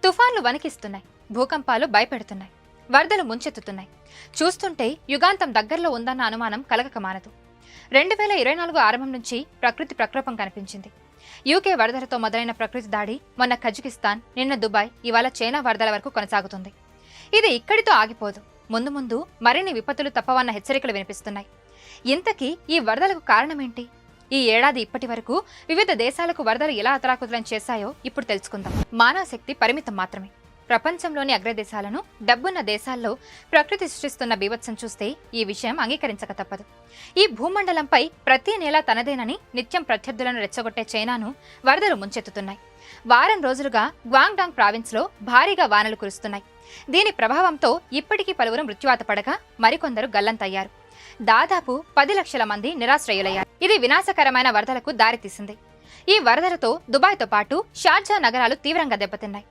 తుఫాన్లు వణికిస్తున్నాయి, భూకంపాలు భయపెడుతున్నాయి, వరదలు ముంచెత్తుతున్నాయి. చూస్తుంటే యుగాంతం దగ్గరలో ఉందన్న అనుమానం కలగక మానదు. 2024 ఆరంభం నుంచి ప్రకృతి ప్రకోపం కనిపించింది. యూకే వరదలతో మొదలైన ప్రకృతి దాడి మొన్న కజకిస్తాన్, నిన్న దుబాయ్, ఇవాళ చైనా వరదల వరకు కొనసాగుతుంది. ఇది ఇక్కడితో ఆగిపోదు. ముందు ముందు మరిన్ని విపత్తులు తప్పవన్న హెచ్చరికలు వినిపిస్తున్నాయి. ఇంతకీ ఈ వరదలకు కారణమేంటి? ఈ ఏడాది ఇప్పటి వరకు వివిధ దేశాలకు వరదలు ఎలా అతలాకుతలం చేశాయో ఇప్పుడు తెలుసుకుందాం. మానవ శక్తి పరిమితం మాత్రమే. ప్రపంచంలోని అగ్రదేశాలను, డబ్బున్న దేశాల్లో ప్రకృతి సృష్టిస్తున్న బీభత్సం చూస్తే ఈ విషయం అంగీకరించక తప్పదు. ఈ భూమండలంపై ప్రతి నెల తనదేనని నిత్యం ప్రత్యర్థులను రెచ్చగొట్టే చైనాను వరదలు ముంచెత్తుతున్నాయి. వారం రోజులుగా గ్వాంగ్డాంగ్ ప్రావిన్స్లో భారీగా వానలు కురుస్తున్నాయి. దీని ప్రభావంతో ఇప్పటికీ పలువురు మృత్యువాత పడగా మరికొందరు గల్లంతయ్యారు. దాదాపు 10 లక్షల మంది నిరాశ్రయులయ్యారు. ఇది వినాశకరమైన వరదలకు దారితీసింది. ఈ వరదలతో దుబాయ్తో పాటు షార్జా నగరాలు తీవ్రంగా దెబ్బతిన్నాయి.